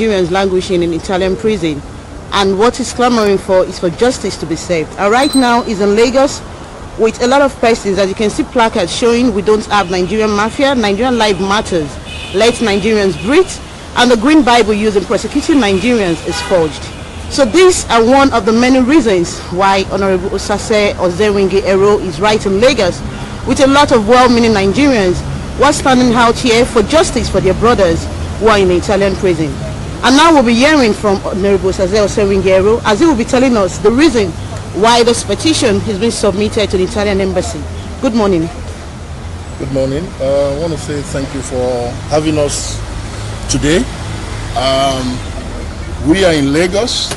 Nigerians languishing in Italian prison, and what he's clamoring for is for justice to be served. And right now he's in Lagos with a lot of persons. As you can see, placards showing we don't have Nigerian mafia, Nigerian life matters, let Nigerians breathe, and the Green Bible used in prosecuting Nigerians is forged. So these are one of the many reasons why Honorable Osase Ozewinge-Ero is right in Lagos with a lot of well-meaning Nigerians who are standing out here for justice for their brothers who are in the Italian prison. And now we'll be hearing from Honorable Osase Ozewinge-Ero as he will be telling us the reason why this petition has been submitted to the Italian embassy. Good morning. Good morning. I want to say thank you for having us today. We are in Lagos,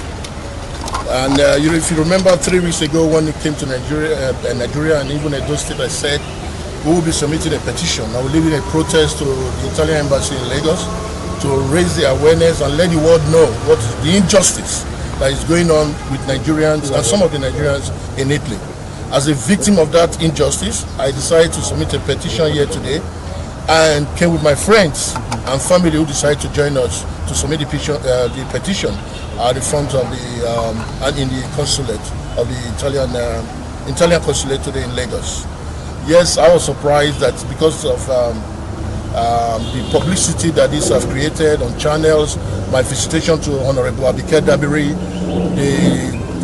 and if you remember 3 weeks ago when it came to Nigeria and even Edo State, I said we will be submitting a petition. I will lead in a protest to the Italian embassy in Lagos to raise the awareness and let the world know what is the injustice that is going on with Nigerians and some of the Nigerians in Italy. As a victim of that injustice, I decided to submit a petition here today and came with my friends and family who decided to join us to submit the petition at the front of the and in the consulate of the Italian consulate today in Lagos. Yes, I was surprised that because of the publicity that this has created on channels, my visitation to Honorable Abike Dabiri, the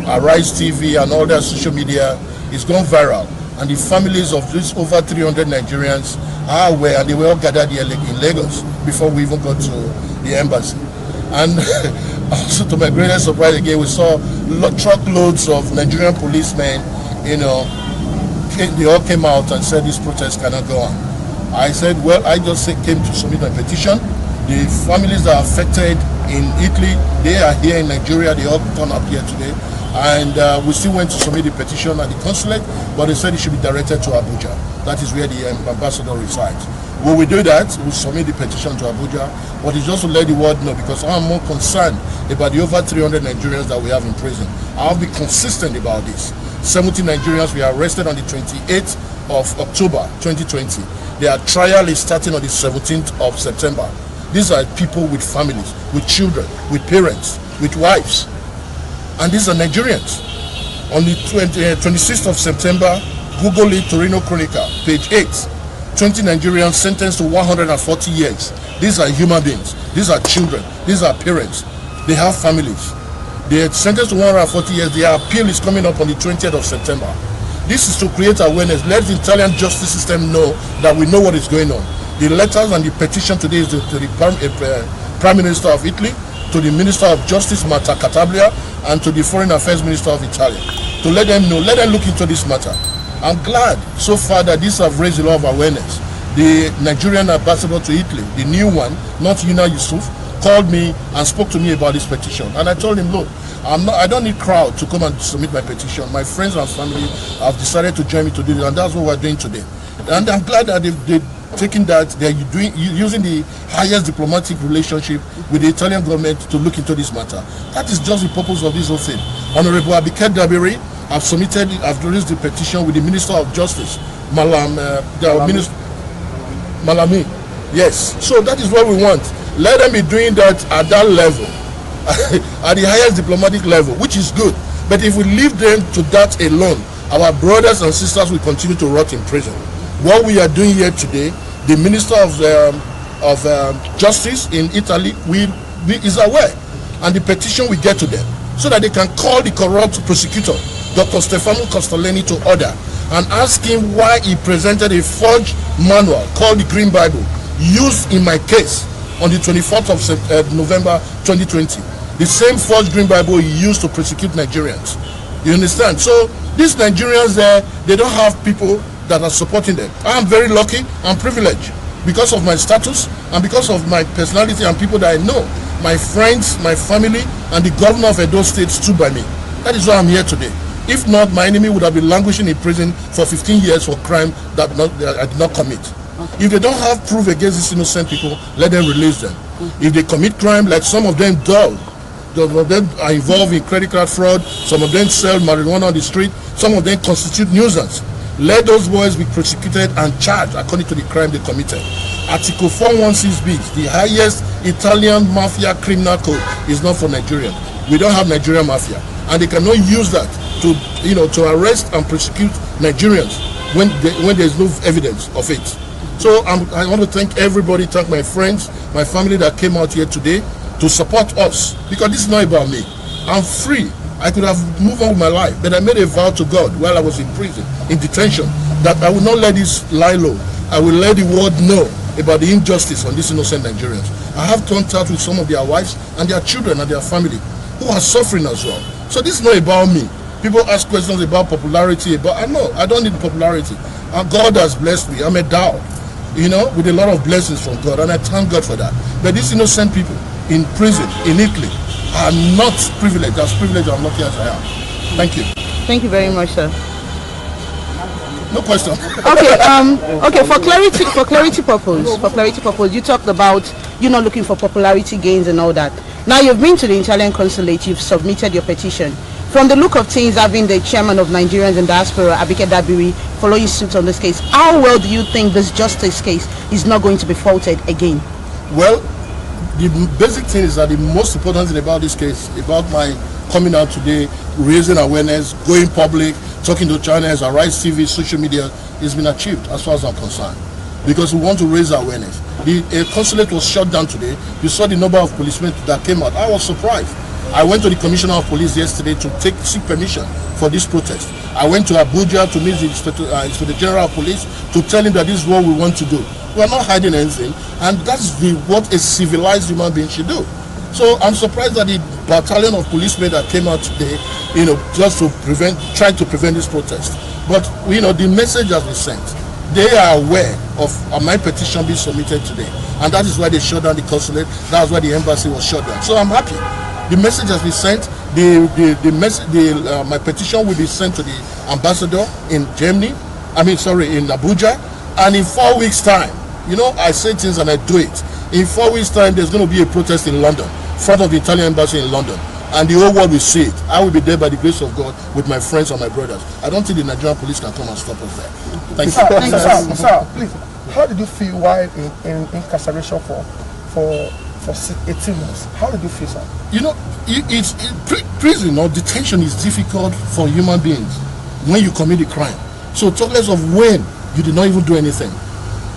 Arise TV and all that social media is gone viral, and the families of these over 300 Nigerians are aware, and they were all gathered here in Lagos before we even got to the embassy. And also, to my greatest surprise again, we saw truckloads of Nigerian policemen, they all came out and said this protest cannot go on. I said, well, I just came to submit my petition. The families that are affected in Italy, they are here in Nigeria, they all turned up here today. And we still went to submit the petition at the consulate, but they said it should be directed to Abuja. That is where the ambassador resides. When we do that, we submit the petition to Abuja, but it's just to let the world know, because I'm more concerned about the over 300 Nigerians that we have in prison. I'll be consistent about this. 70 Nigerians were arrested on the 28th of October 2020. Their trial is starting on the 17th of September. These are people with families, with children, with parents, with wives. And these are Nigerians. On the 26th of September, Google it, Torino Chronicle, page 8. 20 Nigerians sentenced to 140 years. These are human beings. These are children. These are parents. They have families. They are sentenced to 140 years. Their appeal is coming up on the 20th of September. This is to create awareness. Let the Italian justice system know that we know what is going on. The letters and the petition today is to the Prime Minister of Italy, to the Minister of Justice, Marta Cartabia, and to the Foreign Affairs Minister of Italy, to let them know, let them look into this matter. I'm glad so far that this have raised a lot of awareness. The Nigerian ambassador to Italy, the new one, not Yuna Yusuf, called me and spoke to me about this petition. And I told him, look, I don't need crowd to come and submit my petition. My friends and family have decided to join me to do it, and that's what we're doing today. And I'm glad that they've taken that, they're using the highest diplomatic relationship with the Italian government to look into this matter. That is just the purpose of this whole thing. Honorable Abike Dabiri, I've raised the petition with the Minister of Justice, Malami. Yes, so that is what we want. Let them be doing that at that level, at the highest diplomatic level, which is good. But if we leave them to that alone, our brothers and sisters will continue to rot in prison. What we are doing here today, the Minister of Justice in Italy is aware, and the petition will get to them so that they can call the corrupt prosecutor, Dr. Stefano Costellani, to order and ask him why he presented a forged manual called the Green Bible used in my case on the 24th of November 2020. The same forged Green Bible he used to prosecute Nigerians. You understand? So these Nigerians there, they don't have people that are supporting them. I am very lucky and privileged because of my status and because of my personality and people that I know. My friends, my family, and the governor of Edo State stood by me. That is why I'm here today. If not, my enemy would have been languishing in prison for 15 years for crime that I did not commit. Okay. If they don't have proof against these innocent people, let them release them. If they commit crime, like some of them do, some of them are involved in credit card fraud, some of them sell marijuana on the street, some of them constitute nuisance. Let those boys be prosecuted and charged according to the crime they committed. Article 416B, the highest Italian mafia criminal code, is not for Nigerians. We don't have Nigerian mafia, and they cannot use that to, to arrest and prosecute Nigerians when there's no evidence of it. So I want to thank everybody, thank my friends, my family that came out here today to support us, because this is not about me. I'm free. I could have moved on with my life, but I made a vow to God while I was in prison, in detention, that I will not let this lie low. I will let the world know about the injustice on these innocent Nigerians. I have contact with some of their wives and their children and their family who are suffering as well. So this is not about me. People ask questions about popularity, but I know I don't need popularity. God has blessed me. I'm endowed, with a lot of blessings from God, and I thank God for that. But these innocent people in prison in Italy are not privileged, as privileged and lucky as I am. Thank you. Thank you very much, sir. No question. Okay. For clarity purpose, you talked about you not looking for popularity gains and all that. Now you've been to the Italian consulate, you've submitted your petition. From the look of things, having the chairman of Nigerians and Diaspora, Abike Dabiri, following suit on this case, how well do you think this justice case is not going to be faulted again? Well, the basic thing is that the most important thing about this case, about my coming out today, raising awareness, going public, talking to channels, Arise TV, social media, has been achieved as far as I'm concerned. Because we want to raise awareness. The consulate was shut down today. You saw the number of policemen that came out. I was surprised. I went to the Commissioner of Police yesterday to seek permission for this protest. I went to Abuja to meet the Inspector General of Police to tell him that this is what we want to do. We are not hiding anything, and that's what a civilized human being should do. So I'm surprised that the battalion of policemen that came out today, just to try to prevent this protest. But the message has been sent. They are aware of my petition being submitted today, and that is why they shut down the consulate. That's why the embassy was shut down. So I'm happy. The message has been sent. My petition will be sent to the ambassador in Germany. In Abuja, and in 4 weeks' time, I say things and I do it. In 4 weeks' time, there's going to be a protest in London, in front of the Italian embassy in London, and the whole world will see it. I will be there by the grace of God with my friends and my brothers. I don't think the Nigerian police can come and stop us there. Thank you. Sir, please, how did you feel while in incarceration for 18 months? How did you feel, sir? Prison or detention is difficult for human beings when you commit a crime. So talk less of when you did not even do anything.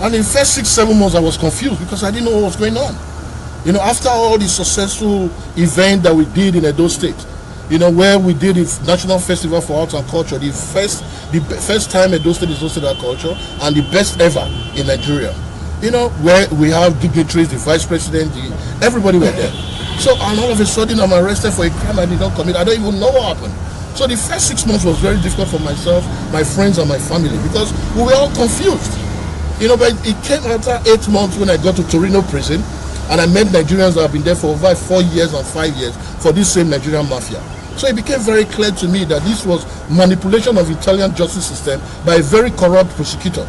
And in the first 6-7 months, I was confused because I didn't know what was going on. After all the successful event that we did in Edo State, where we did the National Festival for Arts and Culture, the first time Edo State is hosted our culture, and the best ever in Nigeria. Where we have dignitaries, the vice president, everybody were there. So, and all of a sudden, I'm arrested for a crime I did not commit. I don't even know what happened. So the first 6 months was very difficult for myself, my friends, and my family, because we were all confused. But it came after 8 months when I got to Torino prison, and I met Nigerians that have been there for over 4 years and 5 years for this same Nigerian mafia. So it became very clear to me that this was manipulation of Italian justice system by a very corrupt prosecutor,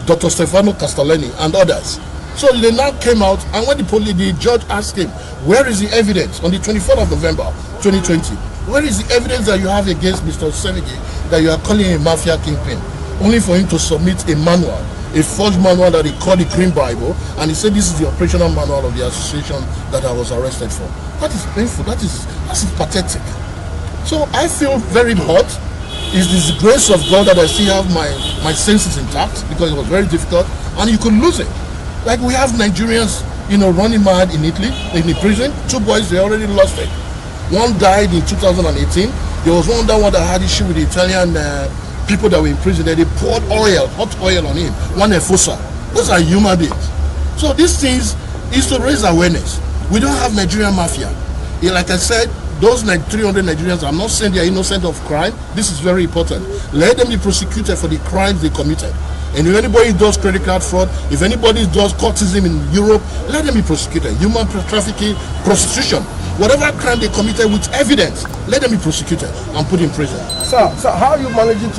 Dr. Stefano Castellani and others. So they now came out, and when the judge asked him, where is the evidence on the 24th of November 2020? Where is the evidence that you have against Mr. Semigi that you are calling a mafia kingpin? Only for him to submit a manual, a forged manual that he called the Green Bible, and he said this is the operational manual of the association that I was arrested for. That is painful. That is pathetic. So I feel very hurt. It's the grace of God that I still have my senses intact, because it was very difficult, and you could lose it. Like we have Nigerians, running mad in Italy, in the prison. 2 boys, they already lost it. One died in 2018. There was one that had issue with the Italian people that were in prison. They poured hot oil on him. One Efosa. Those are human beings. So these things is to raise awareness. We don't have Nigerian mafia. Like I said, those 300 Nigerians, I'm not saying they are innocent of crime. This is very important. Let them be prosecuted for the crimes they committed. And if anybody does credit card fraud, if anybody does courtism in Europe, let them be prosecuted. Human trafficking, prostitution, whatever crime they committed with evidence, let them be prosecuted and put in prison. Sir, how are you managing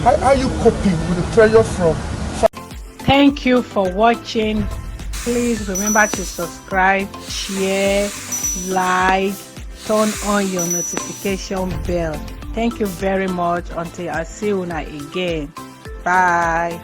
how are you coping with the pressure from... Thank you for watching. Please remember to subscribe, share, like, turn on your notification bell. Thank you very much. Until I see you again. Bye.